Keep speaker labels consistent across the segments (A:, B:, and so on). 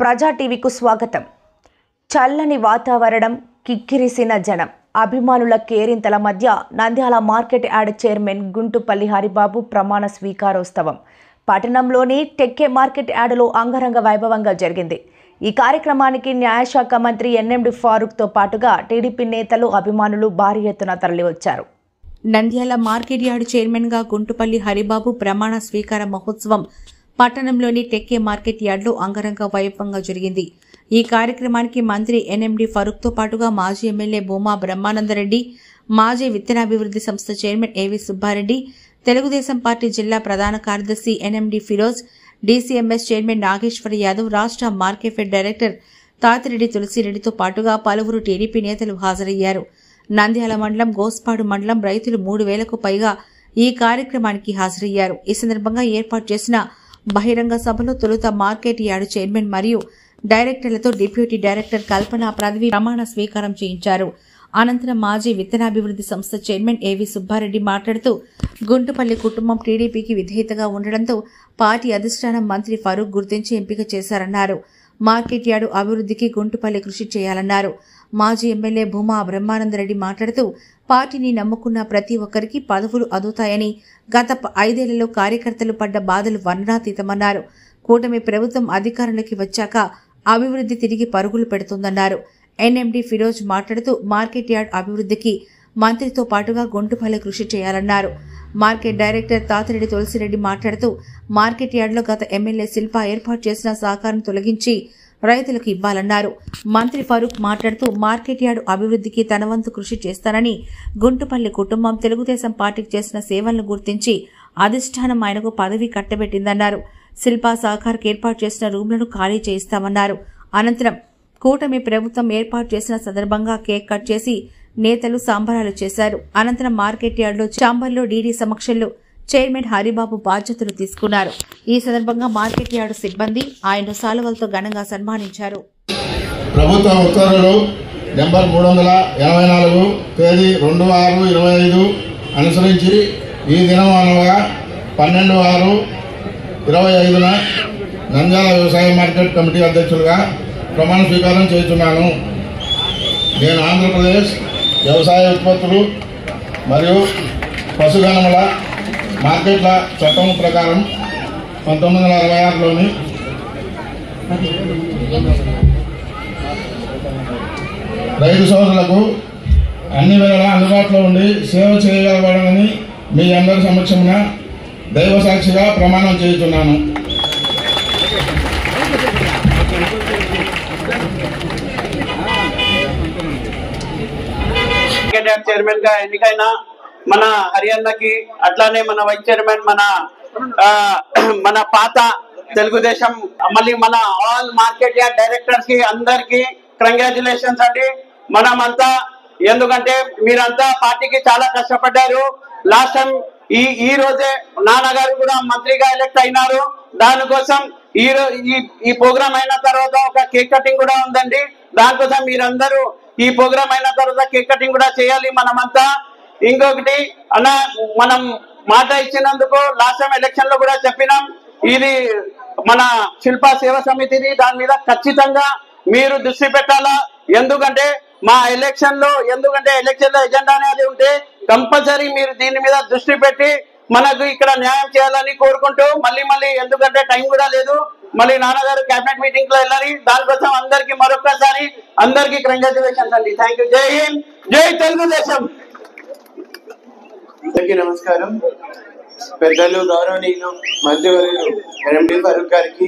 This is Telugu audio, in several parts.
A: ప్రజా టీవీకు స్వాగతం. చల్లని వాతావరణం, కిక్కిరిసిన జనం, అభిమానుల కేరింతల మధ్య Nandyal market yard chairman Guntupalli Haribabu ప్రమాణ స్వీకారోత్సవం పట్టణంలోని టెక్కే మార్కెట్ యార్డులో అంగరంగ వైభవంగా జరిగింది. ఈ కార్యక్రమానికి న్యాయశాఖ మంత్రి ఎన్ఎండి ఫారూక్తో పాటుగా టీడీపీ నేతలు, అభిమానులు భారీ ఎత్తున తరలివచ్చారు. నంద్యాల మార్కెట్ యార్డ్ చైర్మన్గా గుంటుపల్లి హరిబాబు ప్రమాణ స్వీకార మహోత్సవం పట్టణంలోని టెక్కే మార్కెట్ యార్డులో అంగరంగ వైభవంగా జరిగింది. ఈ కార్యక్రమానికి మంత్రి ఎన్ఎండి ఫరూక్తో పాటుగా మాజీ ఎమ్మెల్యే భూమా బ్రహ్మానందరెడ్డి, మాజీ విత్తనాభివృద్ధి సంస్థ చైర్మన్ ఏవి సుబ్బారెడ్డి, తెలుగుదేశం పార్టీ జిల్లా ప్రధాన కార్యదర్శి NMD Firoz, DCMS chairman Nageswara Yadav, రాష్ట్ర మార్కెఫెడ్ డైరెక్టర్ తాతిరెడ్డి తులసిరెడ్డితో పాటుగా పలువురు టీడీపీ నేతలు హాజరయ్యారు. నంద్యాల మండలం, గోస్పాడు మండలం రైతులు 3,000కు పైగా ఈ కార్యక్రమానికి హాజరయ్యారు. ఈ సందర్భంగా ఏర్పాటు చేసిన బహిరంగ సభలో తొలుత మార్కెట్ యార్డు చైర్మన్ మరియు డైరెక్టర్లతో డిప్యూటీ డైరెక్టర్ కల్పన పదవి ప్రమాణ స్వీకారం చేయించారు. అనంతరం మాజీ విత్తనాభివృద్ధి సంస్థ చైర్మన్ ఏవి సుబ్బారెడ్డి మాట్లాడుతూ గుంటుపల్లి కుటుంబం టీడీపీకి విధేయతగా ఉండడంతో పార్టీ అధిష్టానం మంత్రి ఫరూక్ గుర్తించి ఎంపిక చేశారన్నారు. మార్కెట్ యార్డు అభివృద్ధికి గుంటుపల్లి కృషి చేయాలన్నారు. మాజీ ఎమ్మెల్యే భూమా బ్రహ్మానందరెడ్డి మాట్లాడుతూ పార్టీని నమ్ముకున్న ప్రతి ఒక్కరికి పదవులు అందుతాయని, గత 5 ఏళ్లలో కార్యకర్తలు పడ్డ బాధలు వర్ణనాతీతమన్నారు. కూటమి ప్రభుత్వం అధికారంలోకి వచ్చాక అభివృద్ధి తిరిగి పరుగులు పెడుతుందన్నారు. ఎన్ఎండి ఫిరోజ్ మాట్లాడుతూ మార్కెట్ యార్డ్ అభివృద్ధికి మంత్రితో పాటుగా గుంటుపల్లి కృషి చేయాలన్నారు. మార్కెట్ డైరెక్టర్ తాతిరెడ్డి తులసిరెడ్డి మాట్లాడుతూ మార్కెట్ యార్డులో గత ఎమ్మెల్యే శిల్ప ఏర్పాటు చేసిన సహకారం తొలగించి రైతులకు ఇవ్వాలన్నారు. మంత్రి ఫరూక్ మాట్లాడుతూ మార్కెట్ యార్డు అభివృద్ధికి తన వంతు కృషి చేస్తానని, గుంటుపల్లి కుటుంబం తెలుగుదేశం పార్టీకి చేసిన సేవలను గుర్తించి అధిష్టానం ఆయనకు పదవి కట్టబెట్టిందన్నారు. శిల్పా సహకార్కి ఏర్పాటు చేసిన రూమ్లను ఖాళీ చేయిస్తామన్నారు. అనంతరం కూటమి ప్రభుత్వం ఏర్పాటు చేసిన సందర్భంగా కేక్ కట్ చేసి నేతలు సంబరాలు చేశారు. అనంతరం మార్కెట్ యార్డులో చాంబర్లో డీడీ సమక్షంలో చైర్మన్ హరిబాబు బాధ్యతలు తీసుకున్నారు. ఈ సందర్భంగా మార్కెట్ యార్డు సిబ్బంది ఆయన శాలువలతో ఘనంగా సన్మానించారు.
B: ప్రభుత్వ ఉత్తర్వులు నెంబర్ 384 తేదీ 2/6/25 అనుసరించి ఈ దినం అనగా 12/6/25న నంద్యాల వ్యవసాయ మార్కెట్ కమిటీ అధ్యక్షులుగా ప్రమాణ స్వీకారం చేస్తున్నాను. నేను ఆంధ్రప్రదేశ్ వ్యవసాయ ఉత్పత్తులు మరియు పశుగణముల మార్కెట్ల చట్టం ప్రకారం 1966లోని రైతు సోదరులకు అన్ని వేళలా అందుబాటులో ఉండి సేవ చేయగలగడమని మీ అందరి సమక్షంలో దైవ సాక్షిగా ప్రమాణం చేస్తున్నాను.
C: చైర్మన్ గా ఎన్నికైన మన హరియన్నకి, అట్లానే మన వైస్ చైర్మన్ మన పాత తెలుగుదేశం, మళ్ళీ మన ఆల్ మార్కెట్ యార్డ్ డైరెక్టర్స్ కి అందరికి కంగ్రాచులేషన్స్ అండి. మనమంతా ఎందుకంటే మీరంతా పార్టీకి చాలా కష్టపడ్డారు. లాస్ట్ టైం ఈ రోజే నాన్నగారు కూడా మంత్రిగా ఎలక్ట్ అయినారు. దానికోసం ఈ ప్రోగ్రామ్ అయిన తర్వాత ఒక కేక్ కటింగ్ కూడా ఉందండి. దానికోసం మీరందరూ ఈ ప్రోగ్రామ్ అయిన తర్వాత కేక్ కటింగ్ కూడా చేయాలి మనమంతా. ఇంకొకటి అన్న, మనం మాట ఇచ్చినందుకు లాస్ట్ టైం ఎలక్షన్ లో కూడా చెప్పినాం, ఇది మన శిల్పా సేవా సమితిది, దాని మీద ఖచ్చితంగా మీరు దృష్టి పెట్టాలా. ఎందుకంటే మా ఎలక్షన్ లో ఎజెండా అనేది ఉంటే కంపల్సరీ మీరు దీని మీద దృష్టి పెట్టి మనకు ఇక్కడ న్యాయం చేయాలని కోరుకుంటూ మళ్ళీ ఎందుకంటే టైం కూడా లేదు, మళ్ళీ నాన్నగారు క్యాబినెట్ మీటింగ్ లో వెళ్ళాలి. దానికోసం అందరికి మరొకసారి అందరికి కంగ్రాచులేషన్స్ అండి. Thank you. జై హింద్, జై తెలుగుదేశం.
D: అందరికీ నమస్కారం. పెద్దలు, గౌరవనీయులు మంత్రివర్యులు ఎన్ఎండి ఫరూక్ గారికి,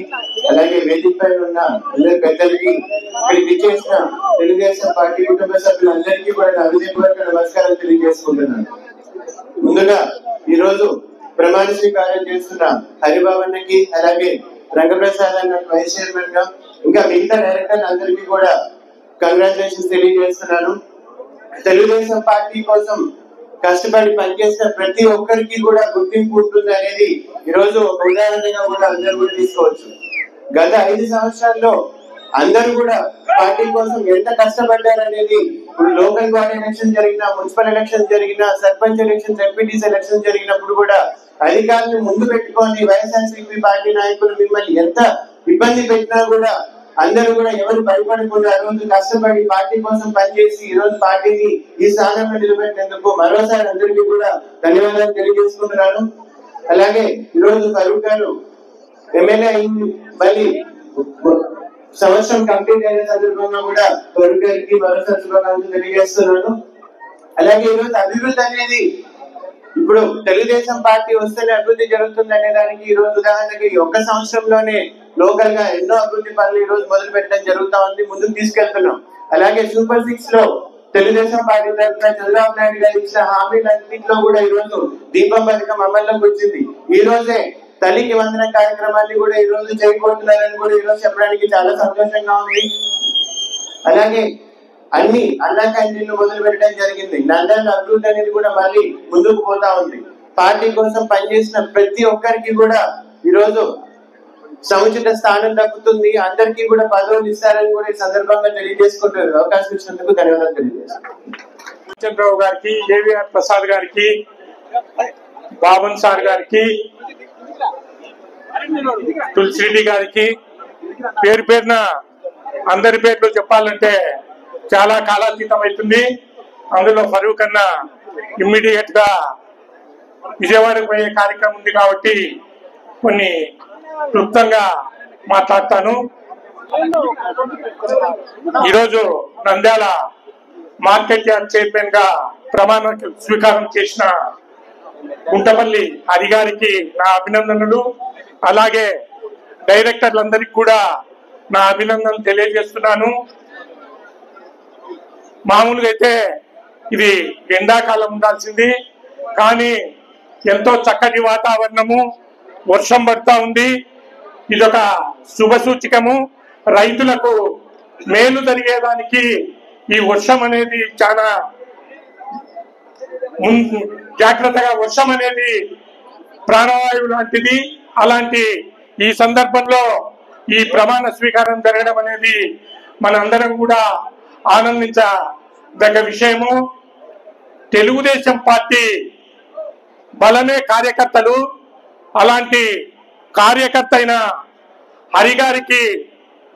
D: అలాగే వేదికపై ఉన్న అందరి పెద్దలకి, ఇక్కడికి విచ్చేసిన తెలుగుదేశం పార్టీ కుటుంబ సభ్యులందరికీ కూడా నా హృదయపూర్వక నమస్కారం తెలియజేసుకుంటున్నాను. ముందుగా ఈరోజు ప్రమాణ స్వీకారం చేస్తున్న హరిబాబన్నకి, అలాగే రంగప్రసాద్ అన్న వైస్ చైర్మన్ గా, ఇంకా మిగతా డైరెక్టర్ అందరికీ కూడా కంగ్రాచులేషన్స్ తెలియజేస్తున్నాను. తెలుగుదేశం పార్టీ కోసం కష్టపడి పనిచేసిన ప్రతి ఒక్కరికి కూడా గుర్తింపు ఉంటుంది అనేది ఈరోజు ఒక ఉదాహరణగా కూడా అందరూ కూడా తీసుకోవచ్చు. గత 5 సంవత్సరాల్లో అందరూ కూడా పార్టీ కోసం ఎంత కష్టపడ్డారనేది ఇప్పుడు లోకల్ బాడీ ఎలక్షన్ జరిగినా, మున్సిపల్ ఎలక్షన్ జరిగినా, సర్పంచ్ ఎలక్షన్, ఎంపీటీసీ ఎలక్షన్ జరిగినప్పుడు కూడా అధికారులను ముందు పెట్టుకొని వైఎస్ఆర్సీపీ పార్టీ నాయకులు మిమ్మల్ని ఎంత ఇబ్బంది పెట్టినా కూడా అందరూ కూడా ఎవరు భయపడకుండా ఆ రోజు కష్టపడి పార్టీ కోసం పనిచేసి ఈ రోజు పార్టీని ఈ స్థానంలో నిలబెట్టినందుకు మరోసారి అందరికీ కూడా ధన్యవాదాలు తెలియజేసుకుంటున్నాను. అలాగే ఈ రోజు ఫరూక్ గారు ఎమ్మెల్యే అయింది, మళ్ళీ సంవత్సరం కంప్లీట్ అయిన సందర్భంగా కూడా ఫరూక్ గారికి మరోసారి శుభాకాంక్షలు తెలియజేస్తున్నాను. అలాగే ఈ రోజు అభివృద్ధి అనేది ఇప్పుడు తెలుగుదేశం పార్టీ వస్తేనే అభివృద్ధి జరుగుతుంది అనే దానికి ఈ రోజు ఉదాహరణకి ఈ ఒక్క సంవత్సరంలోనే లోకల్ గా ఎన్నో అభివృద్ధి పనులు ఈ రోజు మొదలు పెట్టడం జరుగుతా ఉంది, ముందుకు తీసుకెళ్తున్నాం. అలాగే సూపర్ 6 లో తెలుగుదేశం పార్టీ తరఫున చంద్రబాబు నాయుడు గారు ఇచ్చిన హామీలన్నింటిలో కూడా ఈ రోజు దీపం పథకం అమల్లోకి వచ్చింది. ఈ రోజే తల్లికి వందన కార్యక్రమాన్ని కూడా ఈ రోజు చేయబోతున్నారని కూడా ఈ రోజు చెప్పడానికి చాలా సంతోషంగా ఉంది. అలాగే అన్ని అన్న క్యాంటీన్లు మొదలు పెట్టడం జరిగింది. నంద్యాల అభివృద్ధి అనేది కూడా మళ్ళీ ముందుకు పోతా ఉంది. పార్టీ కోసం పనిచేసిన ప్రతి ఒక్కరికి కూడా ఈ రోజు సముచిత స్థానం దక్కుతుంది, అందరికీ కూడా పదవులు ఇస్తారని కూడా ఈ సందర్భంగా తెలియజేసుకుంటారు. అవకాశం ఇచ్చినందుకు ధన్యవాదాలు తెలియజేస్తాను.
E: చంద్రబాబు గారికి, ఏవిఆర్ ప్రసాద్ గారికి, బాబన్ సార్ గారికి, తులసిరెడ్డి గారికి పేరు పేరున అందరి పేర్లు చెప్పాలంటే చాలా కాలాతీతం అవుతుంది. అందులో ఫరూక్ అన్న ఇమ్మీడియట్ గా విజయవాడకు పోయే కార్యక్రమం ఉంది కాబట్టి కొన్ని క్లుప్తంగా మాట్లాడతాను. ఈరోజు నంద్యాల మార్కెట్ యార్డ్ చైర్మన్ గా ప్రమాణ స్వీకారం చేసిన గుంటపల్లి హరి గారికి నా అభినందనలు. అలాగే డైరెక్టర్లందరికీ కూడా నా అభినందనలు తెలియజేస్తున్నాను. మామూలుగా అయితే ఇది ఎండాకాలం ఉండాల్సింది, కానీ ఎంతో చక్కటి వాతావరణము, వర్షం పడతా ఉంది. ఇదొక శుభ సూచకము. రైతులకు మేలు జరిగేదానికి ఈ వర్షం అనేది చాలా జాగ్రత్తగా, వర్షం అనేది ప్రాణవాయువు లాంటిది. అలాంటి ఈ సందర్భంలో ఈ ప్రమాణ స్వీకారం జరగడం అనేది మనందరం కూడా ఆనందించదగ్గ విషయము. తెలుగుదేశం పార్టీ బలమే కార్యకర్తలు. అలాంటి కార్యకర్త అయిన హరి గారికి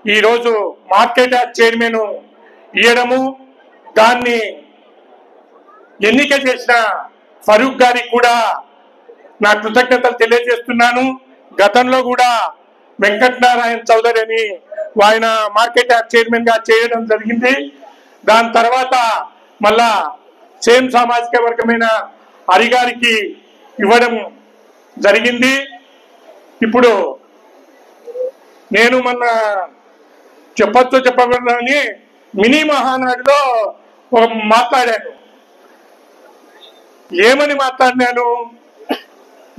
E: ఈరోజు మార్కెట్ యార్డ్ చైర్మన్ ఇవ్వడము, దాన్ని ఎన్నిక చేసిన ఫరూక్ గారికి కూడా నా కృతజ్ఞతలు తెలియజేస్తున్నాను. గతంలో కూడా వెంకటనారాయణ చౌదరి అని ఆయన మార్కెట్ యార్డ్ చైర్మన్ గా చేయడం జరిగింది. దాని తర్వాత మళ్ళా సేమ్ సామాజిక వర్గమైన హరి గారికి ఇవ్వడం జరిగింది. ఇప్పుడు నేను మొన్న చెప్పబడినని మినీ మహానాడులో మాట్లాడాను. ఏమని మాట్లాడినాను?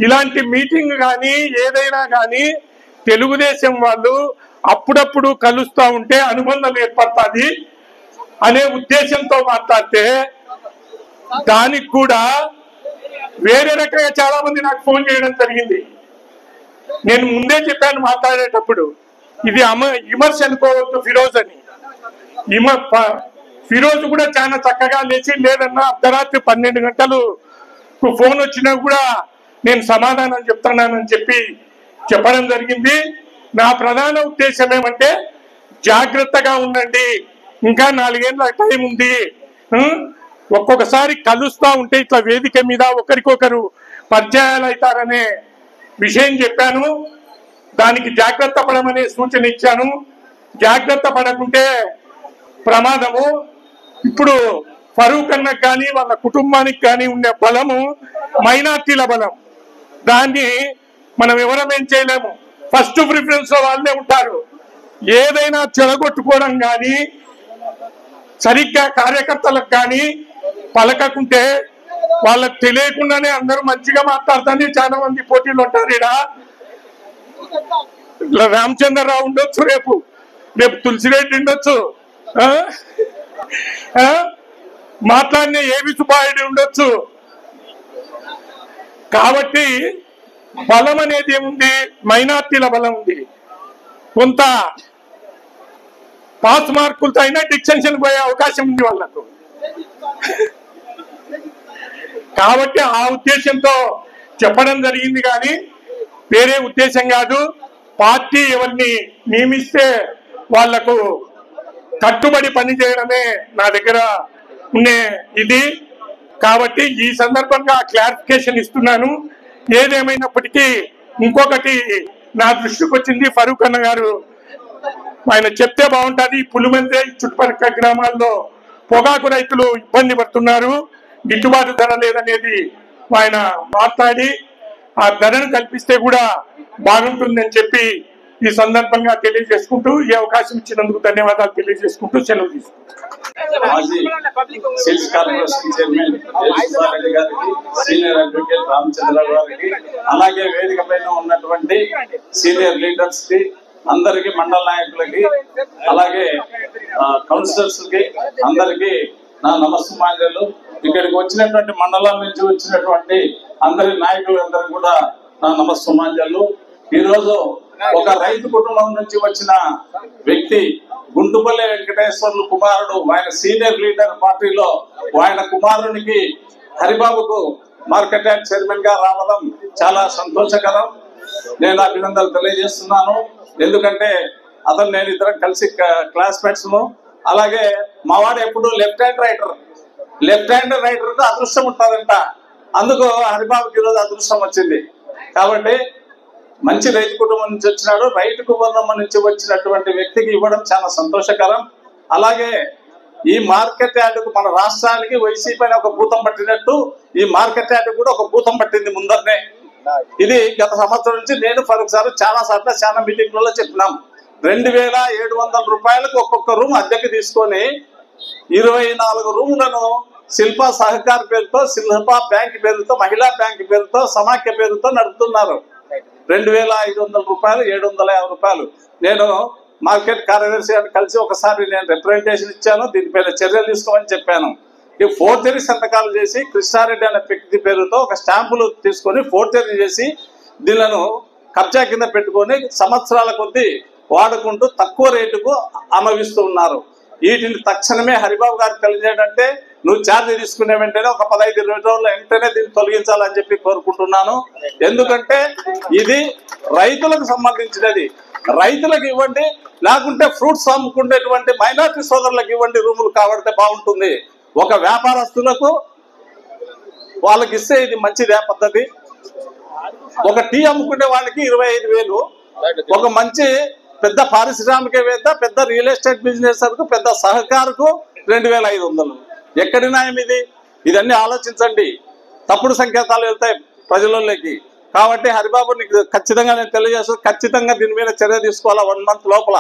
E: ఇలాంటి మీటింగ్ కానీ ఏదైనా కానీ తెలుగుదేశం వాళ్ళు అప్పుడప్పుడు కలుస్తూ ఉంటే అనుబంధం ఏర్పడుతుంది అనే ఉద్దేశంతో మాట్లాడితే, దానికి కూడా వేరే రకంగా చాలా మంది నాకు ఫోన్ చేయడం జరిగింది. నేను ముందే చెప్పాను మాట్లాడేటప్పుడు, ఇది విమర్శ అనుకోవద్దు ఫిరోజ్ అని. ఫిరోజ్ కూడా చాలా చక్కగా లేచి, లేదన్నా అర్ధరాత్రి 12 గంటలు ఫోన్ వచ్చినా కూడా నేను సమాధానం చెప్తున్నానని చెప్పడం జరిగింది. నా ప్రధాన ఉద్దేశం ఏమంటే, జాగ్రత్తగా ఉండండి, ఇంకా 4 ఏళ్ళ టైం ఉంది. ఒక్కొక్కసారి కలుస్తా ఉంటే ఇట్లా వేదిక మీద ఒకరికొకరు పరిచయాలు అవుతారనే విషయం చెప్పాను. దానికి జాగ్రత్త పడమనే సూచన ఇచ్చాను. జాగ్రత్త పడకుంటే ప్రమాదము. ఇప్పుడు ఫరూక్ అన్నకు కానీ వాళ్ళ కుటుంబానికి కానీ ఉండే బలము మైనార్టీల బలం. దాన్ని మనం ఎవరమేం చేయలేము. ఫస్ట్ ప్రిఫరెన్స్ లో వాళ్ళే ఉంటారు. ఏదైనా చెడగొట్టుకోవడం కానీ, సరిగ్గా కార్యకర్తలకు కానీ పలకకుంటే వాళ్ళకి తెలియకుండానే అందరూ మంచిగా మాట్లాడుతానే చాలా మంది పోటీలు ఉంటారు. ఇలా రామచంద్రరావు ఉండొచ్చు, రేపు తులసిరెడ్డి ఉండొచ్చు, మాట్లాడిన ఏవి సుబ్బారెడ్డి ఉండొచ్చు. కాబట్టి బలం అనేది ఏముంది? మైనార్టీల బలం ఉంది. కొంత పాస్ మార్కులతో అయినా డిస్టింక్షన్ పోయే అవకాశం ఉంది వాళ్ళకు. కాబట్టి ఆ ఉద్దేశంతో చెప్పడం జరిగింది, కానీ వేరే ఉద్దేశం కాదు. పార్టీ ఎవరిని నియమిస్తే వాళ్లకు కట్టుబడి పనిచేయడమే నా దగ్గర ఉండే ఇది. కాబట్టి ఈ సందర్భంగా క్లారిఫికేషన్ ఇస్తున్నాను. ఏదేమైనప్పటికీ ఇంకొకటి నా దృష్టికి వచ్చింది, ఫరూక్ అన్న గారు ఆయన చెప్తే బాగుంటుంది. పులిమందే చుట్టుపక్కల గ్రామాల్లో పొగాకు రైతులు ఇబ్బంది పడుతున్నారు, గిట్టుబాటు ధర లేదనేది ఆయన మాట్లాడి ఆ ధరను కల్పిస్తే కూడా బాగుంటుందని చెప్పి ఈ సందర్భంగా తెలియజేసుకుంటూ ఈ అవకాశం ఇచ్చినందుకు ధన్యవాదాలు తెలియజేసుకుంటూ సెలవు తీసుకుంటాం.
F: మాజీ సేల్స్ కార్పొరేషన్ చైర్మన్ రెడ్డి గారికి, సీనియర్ అడ్వకేట్ రామచంద్రరావు గారికి, అలాగే వేదిక పైన ఉన్నటువంటి సీనియర్ లీడర్స్ కి, అందరికి, మండల నాయకులకి, అలాగే కౌన్సిలర్స్ కి అందరికి నా నమస్సుమాంజలు. ఇక్కడికి వచ్చినటువంటి మండలం నుంచి వచ్చినటువంటి అందరి నాయకులందరూ కూడా నా నమస్సుమాంజలు. ఈ రోజు ఒక రైతు కుటుంబం నుంచి వచ్చిన వ్యక్తి గుంటుపల్లి వెంకటేశ్వర్లు కుమారుడు, ఆయన సీనియర్ లీడర్ పార్టీలో, ఆయన కుమారునికి హరిబాబుకు మార్కెట్ యార్డ్ చైర్మన్ గా రావడం చాలా సంతోషకరం. నేను అభినందనలు తెలియజేస్తున్నాను. ఎందుకంటే అతను నేను ఇద్దరం కలిసి క్లాస్మేట్స్. అలాగే మావాడు ఎప్పుడు లెఫ్ట్ హ్యాండ్ రైటర్ కు అదృష్టం ఉంటుందంట. అందుకు హరిబాబుకి ఈరోజు అదృష్టం వచ్చింది. కాబట్టి మంచి రైతు కుటుంబం నుంచి వచ్చినాడు. రైతు కుటుంబం నుంచి వచ్చినటువంటి వ్యక్తికి ఇవ్వడం చాలా సంతోషకరం. అలాగే ఈ మార్కెట్ యార్డుకు మన రాష్ట్రానికి వైసీపీ అని ఒక భూతం పట్టినట్టు ఈ మార్కెట్ యార్డు కూడా ఒక భూతం పట్టింది ముందరనే. ఇది గత సంవత్సరం నుంచి నేను ఫరూక్ సార్ చాలా సార్లు చాలా మీటింగ్లలో చెప్పినాం. 2700 రూపాయలకు ఒక్కొక్క రూమ్ అద్దెకి తీసుకొని 24 రూములను శిల్పా సహకార్ పేరుతో, శిల్పా బ్యాంక్ పేరుతో, మహిళా బ్యాంక్ పేరుతో, సమాఖ్య పేరుతో నడుపుతున్నారు. 2500 రూపాయలు, 750 రూపాయలు. నేను మార్కెట్ కార్యదర్శి గారిని కలిసి ఒకసారి నేను రిప్రజెంటేషన్ ఇచ్చాను. దీనిపైన చర్యలు తీసుకోమని చెప్పాను. ఈ ఫోర్జరీ సంతకాలు చేసి కృష్ణారెడ్డి అనే వ్యక్తి పేరుతో ఒక స్టాంపులు తీసుకొని ఫోర్జరీ చేసి దీనిలను కబ్జా కింద పెట్టుకొని సంవత్సరాల కొద్దీ వాడుకుంటూ తక్కువ రేటుకు అమ్మవిస్తూ ఉన్నారు. వీటిని తక్షణమే హరిబాబు గారికి తెలియజేయడంటే నువ్వు ఛార్జీ తీసుకునే వెంటనే ఒక 15-20 రోజుల వెంటనే దీన్ని తొలగించాలని చెప్పి కోరుకుంటున్నాను. ఎందుకంటే ఇది రైతులకు సంబంధించినది. రైతులకు ఇవ్వండి, లేకుంటే ఫ్రూట్స్ అమ్ముకునేటువంటి మైనార్టీ సోదరులకు ఇవ్వండి. రూములు కాబడితే బాగుంటుంది. ఒక వ్యాపారస్తులకు వాళ్ళకి ఇస్తే ఇది మంచిదే పద్ధతి. ఒక టీ అమ్ముకునే వాళ్ళకి 25,000, ఒక మంచి పెద్ద పారిశ్రామికవేత్త, పెద్ద రియల్ ఎస్టేట్ బిజినెస్ కు, పెద్ద సహకారుకు 2500. ఎక్కడి న్యాయం ఇది? ఇదన్నీ ఆలోచించండి. తప్పుడు సంకేతాలు వెళ్తాయి ప్రజలలోకి. కాబట్టి హరిబాబు నీకు ఖచ్చితంగా నేను తెలియజేస్తాను, ఖచ్చితంగా దీని మీద చర్య తీసుకోవాలా 1 month లోపల.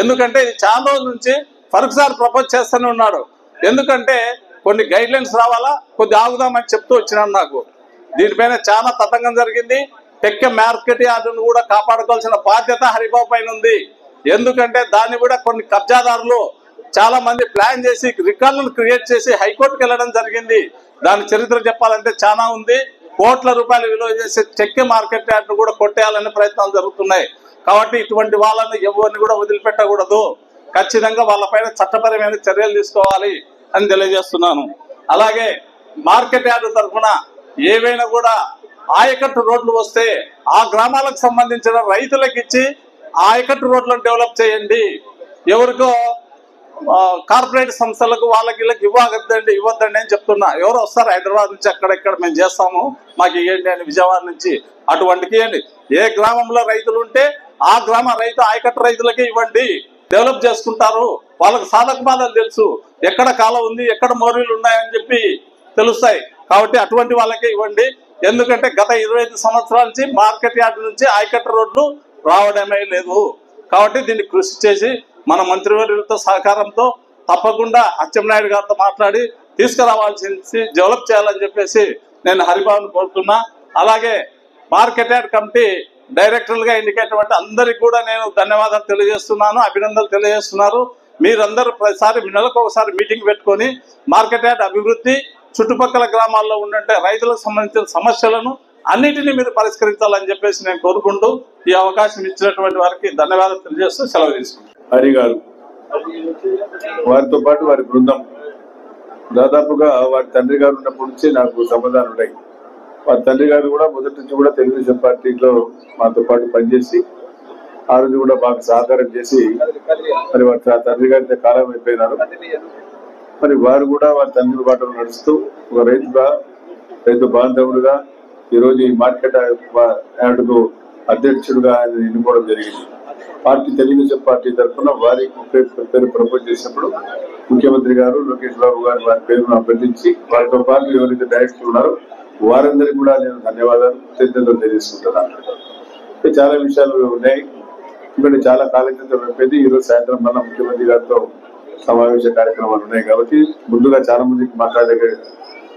F: ఎందుకంటే ఇది చాలా రోజుల నుంచి ఫరూక్ సార్ ప్రపోజ్ చేస్తూనే ఉన్నాడు. ఎందుకంటే కొన్ని గైడ్ లైన్స్ రావాలా, కొద్ది ఆగుదామని చెప్తూ వచ్చినాను. నాకు దీనిపైన చాలా తతంగం జరిగింది. టెక్క మార్కెట్ యార్డును కూడా కాపాడుకోవాల్సిన బాధ్యత హరిబాబు పైన ఉంది. ఎందుకంటే దాన్ని కూడా కొన్ని కబ్జాదారులు చాలా మంది ప్లాన్ చేసి రికార్డులను క్రియేట్ చేసి హైకోర్టుకు వెళ్ళడం జరిగింది. దాని చరిత్ర చెప్పాలంటే చాలా ఉంది. కోట్ల రూపాయలు విలువ చేసే టెక్క మార్కెట్ యార్డును కూడా కొట్టేయాలనే ప్రయత్నాలు జరుగుతున్నాయి. కాబట్టి ఇటువంటి వాళ్ళని ఎవరిని కూడా వదిలిపెట్టకూడదు. ఖచ్చితంగా వాళ్ళపైన చట్టపరమైన చర్యలు తీసుకోవాలి అని తెలియజేస్తున్నాను. అలాగే మార్కెట్ యార్డు తరఫున ఏవైనా కూడా ఆయకట్టు రోడ్లు వస్తే ఆ గ్రామాలకు సంబంధించిన రైతులకు ఇచ్చి ఆయకట్టు రోడ్లను డెవలప్ చేయండి. ఎవరికో కార్పొరేట్ సంస్థలకు వాళ్ళకి వీళ్ళకి ఇవ్వద్దండి అని చెప్తున్నా. ఎవరు వస్తారు హైదరాబాద్ నుంచి, అక్కడెక్కడ మేము చేస్తాము, మాకు ఇవ్వండి అని విజయవాడ నుంచి అటువంటికి ఇవ్వండి. ఏ గ్రామంలో రైతులు ఉంటే ఆ గ్రామ రైతు ఆయకట్టు రైతులకే ఇవ్వండి. డెవలప్ చేసుకుంటారు. వాళ్ళకు సాధక బాధలు తెలుసు, ఎక్కడ కాలం ఉంది, ఎక్కడ మోరీలు ఉన్నాయని చెప్పి తెలుస్తాయి. కాబట్టి అటువంటి వాళ్ళకే ఇవ్వండి. ఎందుకంటే గత 25 సంవత్సరాల నుంచి మార్కెట్ యార్డు నుంచి ఆయకట్టు రోడ్లు రావడమే లేదు. కాబట్టి దీన్ని కృషి చేసి మన మంత్రివర్యులతో సహకారంతో తప్పకుండా అచ్చెన్నాయుడు గారితో మాట్లాడి తీసుకురావాల్సి డెవలప్ చేయాలని చెప్పేసి నేను హరిబాబుని కోరుతున్నా. అలాగే మార్కెట్ యార్డ్ కమిటీ డైరెక్టర్లుగా ఎన్నికైనటువంటి అందరికి కూడా నేను ధన్యవాదాలు తెలియజేస్తున్నాను, అభినందనలు తెలియజేస్తున్నారు. మీరందరూ ప్రతిసారి నెలకు ఒకసారి మీటింగ్ పెట్టుకొని మార్కెట్ యార్డ్ అభివృద్ధి, చుట్టుపక్కల గ్రామాల్లో ఉండే రైతులకు సంబంధించిన సమస్యలను అన్నిటినీ మీరు పరిష్కరించాలని చెప్పేసి నేను కోరుకుంటూ ఈ అవకాశం ఇచ్చినటువంటి వారికి ధన్యవాదాలు తెలియజేస్తూ సెలవు తీసుకుంటాను.
G: హరి గారు, వారితో పాటు వారి బృందం దాదాపుగా వారి తండ్రి గారు ఉన్నప్పటి నుంచి నాకు సంబంధాలు ఉన్నాయి. వారి తండ్రి గారు కూడా మొదటి నుంచి కూడా తెలుగుదేశం పార్టీలో మాతో పాటు పనిచేసి ఆ రోజు కూడా బాగా సహకారం చేసి మరి వారి తండ్రి గారితో కాలం అయిపోయినారు. మరి వారు కూడా వారి తండ్రి బాటలు నడుస్తూ ఒక రైతు బాంధవుడుగా ఈరోజు ఈ మార్కెట్ యార్డుకు అధ్యక్షుడుగా ఆయన ఎన్నుకోవడం జరిగింది. తెలుగుదేశం పార్టీ తరఫున వారికి పేరు ప్రపోజ్ చేసినప్పుడు ముఖ్యమంత్రి గారు లోకేష్ బాబు గారు వారి పేరును అభ్యర్థించి వారితో పాటు ఎవరైతే డైరెక్టర్లు ఉన్నారో వారందరికీ కూడా నేను ధన్యవాదాలు కృతజ్ఞతలు తెలియజేసుకుంటున్నాను. చాలా విషయాలు ఉన్నాయి, ఎందుకంటే చాలా కాలం క్రితం అయిపోయింది. ఈరోజు సాయంత్రం మన ముఖ్యమంత్రి గారితో సమావేశ కార్యక్రమాలు ఉన్నాయి కాబట్టి ముందుగా చాలా మందికి మాట్లాడే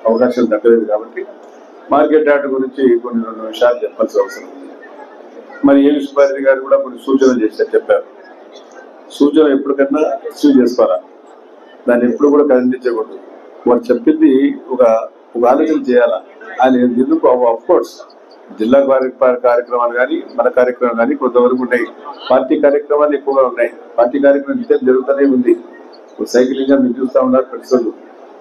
G: అవకాశం దక్కలేదు కాబట్టి మార్కెట్ యార్డ్ గురించి కొన్ని 2 విషయాలు చెప్పాల్సిన అవసరం ఉంది. మరి ఏవి సుబ్బారెడ్డి గారు కూడా కొన్ని సూచనలు చెప్పారు. సూచన ఎప్పటికన్నా రిసీవ్ చేసుకోవాలా, దాన్ని ఎప్పుడు కూడా ఖండించకూడదు. వారు చెప్పింది ఒక ఆలోచన చేయాలా. ఆయన ఎందుకు అఫ్కోర్స్ జిల్లా కార్యక్రమాలు కానీ మన కార్యక్రమాలు కానీ కొంతవరకు ఉన్నాయి, పార్టీ కార్యక్రమాలు ఎక్కువగా ఉన్నాయి. పార్టీ కార్యక్రమం నిత్యం జరుగుతూనే ఉంది. సైకిలింగ్ మీరు చూస్తూ ఉన్నారు ప్రతిరోజు.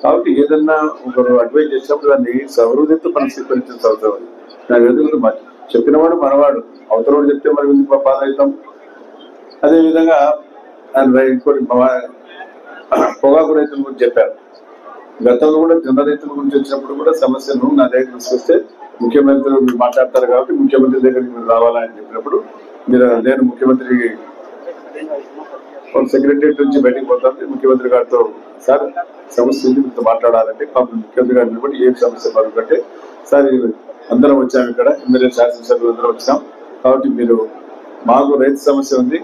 G: కాబట్టి ఏదన్నా ఒకరు అడ్వైజ్ చేసినప్పుడు దాన్ని సౌహృదయంతో మనం స్వీకరించాల్సిన అవసరం ఉంది. నాకు ఎందుకు చెప్పినవాడు మనవాడు, అవతలవాడు చెప్తే మనం ఎందుకు పాస్ అవుతాం. అదేవిధంగా ఆయన ఇంకోటి పొగాకు రైతుల గురించి చెప్పారు. గతంలో కూడా జొన్న రైతుల గురించి వచ్చినప్పుడు కూడా సమస్యను నా దగ్గర తీసుకొస్తే ముఖ్యమంత్రి మీరు మాట్లాడతారు కాబట్టి ముఖ్యమంత్రి దగ్గరికి మీరు రావాలని చెప్పినప్పుడు నేను ముఖ్యమంత్రి సెక్రటరియట్ నుంచి బయటకు పోతాను. ముఖ్యమంత్రి గారితో సార్ సమస్య మీతో మాట్లాడాలంటే ముఖ్యమంత్రి గారిని బట్టి ఏం సమస్య పడుకుంటే సార్ అందరం వచ్చాము, ఇక్కడ ఎమ్మెల్యే శాసనసభ్యులు అందరం వచ్చాం కాబట్టి మీరు మాకు రైతు సమస్య ఉంది,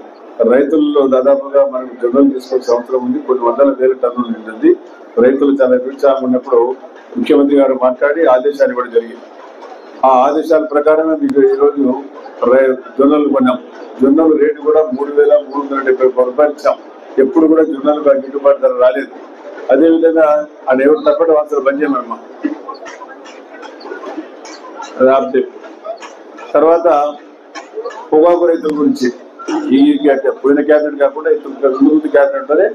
G: రైతుల్లో దాదాపుగా మనకు జొన్నలు తీసుకోవాల్సిన అవసరం ఉంది, కొన్ని 100,000 టన్నులు నిండింది, రైతులు చాలా నిరుత్సాహం ఉన్నప్పుడు ముఖ్యమంత్రి గారు మాట్లాడి ఆదేశాలు ఇవ్వడం జరిగింది. ఆ ఆదేశాల ప్రకారమే మీకు ఈరోజు జొన్నలు కొన్నాం. జొన్నలు రేటు కూడా 3,370 రూపాయలు ఇచ్చాం. ఎప్పుడు కూడా జొన్నలకు గిట్టుబాటు ధర రాలేదు. అదేవిధంగా అది ఎవరు తప్పటి అసలు బంద్ చేయమమ్మా. తర్వాత పొగాకు రైతుల గురించి ఈ పోయిన క్యాబినెట్ కాకుండా ముందు క్యాబినెట్లోనే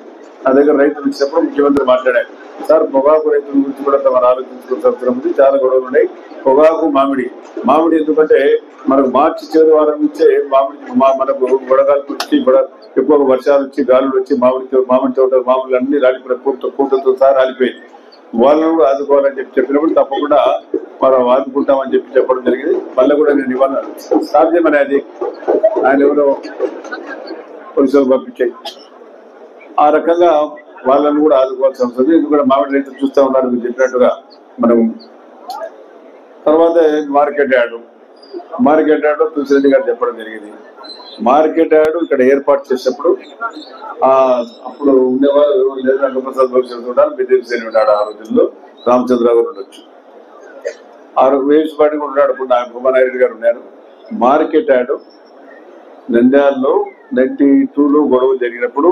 G: నా దగ్గర రైతులు ఇచ్చినప్పుడు ముఖ్యమంత్రి మాట్లాడారు. సార్ పొగాకు రైతుల గురించి కూడా తమరు ఆలోచించుకోవాల్సిన అవసరం ఉంది, చాలా గొడవలు ఉన్నాయి. పొగాకు మామిడి ఎందుకంటే మనకు మార్చి చివరి వారం నుంచే మనకు వడగాలు వచ్చి ఎక్కువ వర్షాలు వచ్చి గాలులు వచ్చి మామిడి తోటలు మామిడి అన్ని రాలిపోయి పూటతో సహా రాలిపోయింది. వాళ్ళను కూడా ఆదుకోవాలని చెప్పినప్పుడు తప్పకుండా మనం ఆదుకుంటామని చెప్పడం జరిగింది. మళ్ళీ కూడా నేను ఇవాళ స్టార్ట్ చేయమని అది ఆయన ఎవరో పోలీసులు పంపించాయి. ఆ రకంగా వాళ్ళను కూడా ఆదుకోవాల్సిన అవసరం ఉంది. ఎందుకంటే మామిడి రైతులు చూస్తూ ఉన్నారు మీరు చెప్పినట్టుగా. మనం తర్వాత మార్కెట్ యార్డు తులసిరెడ్డి గారు చెప్పడం జరిగింది. మార్కెట్ యార్డు ఇక్కడ ఏర్పాటు చేసినప్పుడు అప్పుడు ఉండేవారు రంగప్రసాద్ భవిష్యత్తు ఉంటారు, బిజెపి సేని ఉన్నాడు, ఆ రోజుల్లో రామచంద్రరావు గారు ఉండొచ్చు, వేవ్స్ పార్టీ కూడా ఉన్నాడు, కుమారారెడ్డి గారు ఉన్నారు. మార్కెట్ యార్డు నంద్యాలలో 92లో గొడవ జరిగినప్పుడు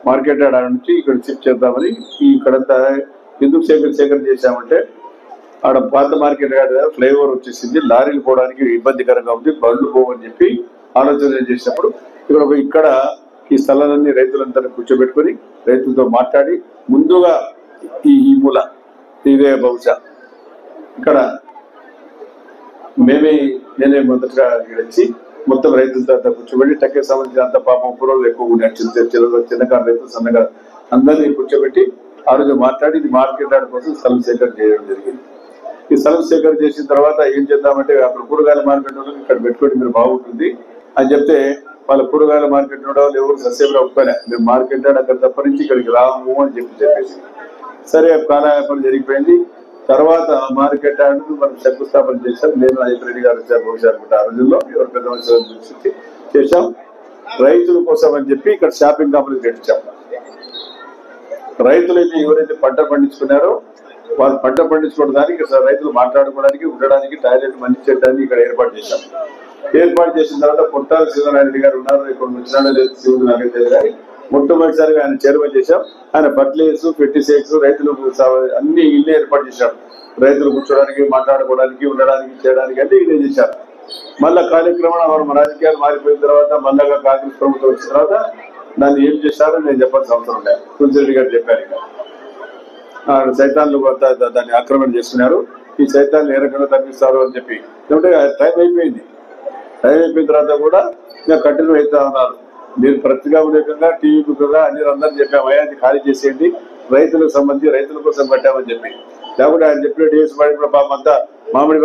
G: మార్కెట్ యార్డ్ నుంచి ఇక్కడ షిఫ్ట్ చేద్దామని ఇక్కడంతా ఎందుకు సేకరణ చేశామంటే ఆడ పాత మార్కెట్ యార్డ్ ఫ్లైఓవర్ వచ్చేసింది, లారీలు పోవడానికి ఇబ్బందికరంగా ఉంది, బండ్లు పోవని చెప్పి ఆలోచన చేసినప్పుడు ఇక్కడ ఈ స్థలాలన్నీ రైతులంతా కూర్చోబెట్టుకుని రైతులతో మాట్లాడి ముందుగా ఈ మూల ఇదే బహుశా ఇక్కడ నేనే మొదటగా వచ్చి మొత్తం రైతులతో అంతా కూర్చోబెట్టి టక్కే సంబంధించిన అంత పాపం పురోలు ఎక్కువ ఉన్నాయి, చిన్నకారు రైతులు సన్నగా అందరినీ కూర్చోబెట్టి ఆ రోజు మాట్లాడి ఇది మార్కెట్ యార్డ్ కోసం స్థలం సేకరణ చేయడం జరిగింది. ఈ స్థలం సేకరణ చేసిన తర్వాత ఏం చేద్దామంటే అక్కడ కూరగాయల మార్కెట్ వాళ్ళు ఇక్కడ పెట్టుకోండి మీరు బాగుంటుంది అని చెప్తే వాళ్ళ కూరగాయల మార్కెట్ వాళ్ళు ఎవరు ససేవరా ఒప్పుకోలే, మేము మార్కెట్ యార్డ్ అక్కడ తప్ప నుంచి ఇక్కడికి రాము అని చెప్పేసి సరే కాలయాపన జరిగిపోయింది. తర్వాత మార్కెట్ యార్డ్ మనం శంకుస్థాపన చేశాం. నేను రెడ్డి గారు వచ్చారు బహుశా అనుకుంటే ఆ రోజుల్లో ఎవరు పెద్ద మనుషులు చేశాం. రైతుల కోసం అని చెప్పి ఇక్కడ షాపింగ్ కాంప్లెక్స్ కట్టించాం. రైతులైతే ఎవరైతే పంట పండించుకున్నారో వాళ్ళు పంట పండించుకోవడానికి రైతులు మాట్లాడుకోవడానికి ఉండడానికి టాయిలెట్ మంచి చేయడానికి ఇక్కడ ఏర్పాటు చేశాం. ఏర్పాటు చేసిన తర్వాత పొట్టాల శివనారెడ్డి గారు ఉన్నారు, ఇక్కడ వచ్చినాడో శివుడు నాకైతే కానీ మొట్టమొదటిసారిగా ఆయన చైర్మన్ చేశాం. ఆయన ఫర్టిలైజర్స్ పెస్టిసైడ్స్ రైతులు అన్ని ఇల్లే ఏర్పాటు చేశారు. రైతులు కూర్చోడానికి మాట్లాడుకోవడానికి ఉండడానికి చేయడానికి అంటే ఇల్లే చేశారు. మళ్ళా కార్యక్రమం మన రాజకీయాలు మారిపోయిన తర్వాత మళ్ళా కాంగ్రెస్ ప్రభుత్వం వచ్చిన తర్వాత దాన్ని ఏం చేశారో నేను చెప్పాల్సిన అవసరం లేదు. తులసిరెడ్డి గారు చెప్పారు. ఇక సైతాన్లు దాన్ని ఆక్రమణ చేసుకున్నారు. ఈ సైతాన్ని ఏ రకంగా తగ్గిస్తారు అని చెప్పి ఎందుకంటే టైం అయిపోయిన తర్వాత కూడా ఇంకా కంటిన్యూ అవుతా ఉన్నారు. మీరు ప్రతిజ్ఞాపూర్వకంగా టీవీ బుక్గా అన్ని అందరూ చెప్పాము, అది ఖాళీ చేసేయండి, రైతులకు సంబంధించి రైతుల కోసం పెట్టామని చెప్పి. లేకుంటే ఆయన చెప్పిన డేస్ కూడా పాపం అంతా మామిడి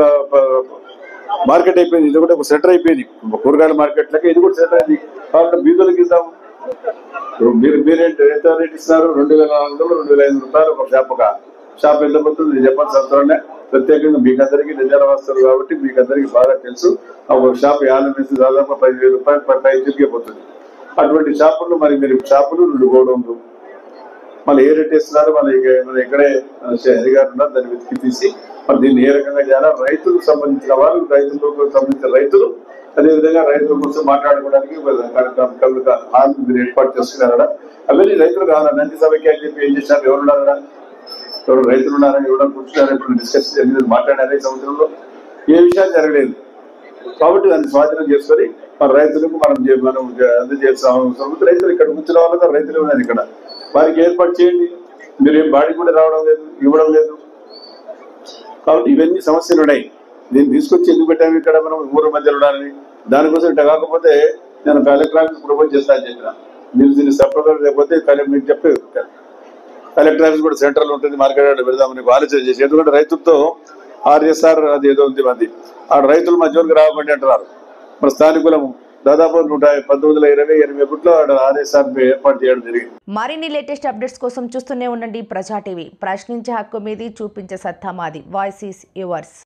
G: మార్కెట్ అయిపోయింది. ఇది కూడా ఒక సెంటర్ అయిపోయింది, కూరగాయల మార్కెట్ లెక్క ఇది కూడా సెంటర్ అయింది. కాబట్టి బీదులకు ఇద్దాము. మీరేంటి ఎంత రేట్ ఇస్తున్నారు? 2,400 2,500 రూపాయలు ఒక షాప్ ఎంత పోతుంది నేను చెప్పాల్సిన అవసరం. ప్రత్యేకంగా మీకు అందరికీ నిజాలు వస్తారు కాబట్టి మీకు అందరికీ బాగా తెలుసు. ఒక షాప్ 50 నుంచి దాదాపు 15,000 రూపాయలు పర్ టైంకే పోతుంది. అటువంటి షాపులు మరి మీరు షాపులు 2 గోడౌన్లు మళ్ళీ ఏ రేట్ ఇస్తున్నారు? మళ్ళీ ఇక్కడే అధికారులు ఉన్నారు, దాన్ని వెతికి తీసి మరి దీన్ని ఏ రకంగా చేయాలా, రైతులకు సంబంధించిన వాళ్ళు, రైతులకు సంబంధించిన రైతులు, అదేవిధంగా రైతుల కోసం మాట్లాడుకోవడానికి మీరు ఏర్పాటు చేస్తున్నారా? అవన్నీ రైతులు కావాలా? నంది సభకి అని చెప్పి ఏం చేశారు? ఎవరున్నారా? ఎవరు రైతులు ఉన్నారా? ఎవరైనా కూర్చున్నారా? ఇప్పుడు డిస్కస్ మాట్లాడారా? ఈ సంవత్సరంలో ఏ విషయాలు జరగలేదు. కాబట్టి దాన్ని స్వాధీనం చేసుకొని మన రైతులకు మనం అందజేస్తాం. రైతులు ఇక్కడ కూర్చున్న వాళ్ళగా రైతులు ఉన్నారు, ఇక్కడ వారికి ఏర్పాటు చేయండి. మీరు ఏం బాడీ కూడా రావడం లేదు, ఇవ్వడం లేదు. కాబట్టి ఇవన్నీ సమస్యలు ఉన్నాయి. దీన్ని తీసుకొచ్చి ఎందుకు పెట్టాము ఇక్కడ మనం ఊరు మధ్యలో ఉండాలని? దానికోసం ఇట్లా కాకపోతే నేను కలెక్టర్ ఆఫీస్ ప్రపోజ్ చేస్తానని చెప్పిన. మీరు దీన్ని సపరేట్ లేకపోతే మీకు చెప్పే కలెక్టర్ ఆఫీస్ కూడా సెంట్రల్ ఉంటుంది, మార్కెట్ పెడదామని ఆలోచన చేసి. ఎందుకంటే రైతులతో RSR అది ఏదో ఉంది మంది, ఆ రైతుల మధ్యలోకి రావబండి అంటున్నారు. మన స్థానికులము దాదాపు 1920 గుట్లో RSR ఏర్పాటు చేయడం జరిగింది.
A: మరిన్ని లేటెస్ట్ అప్డేట్స్ కోసం చూస్తూనే ఉండండి ప్రజా టీవీ. ప్రశ్నించే హక్కు మీది, చూపించే సత్తా మాది. Voice is yours.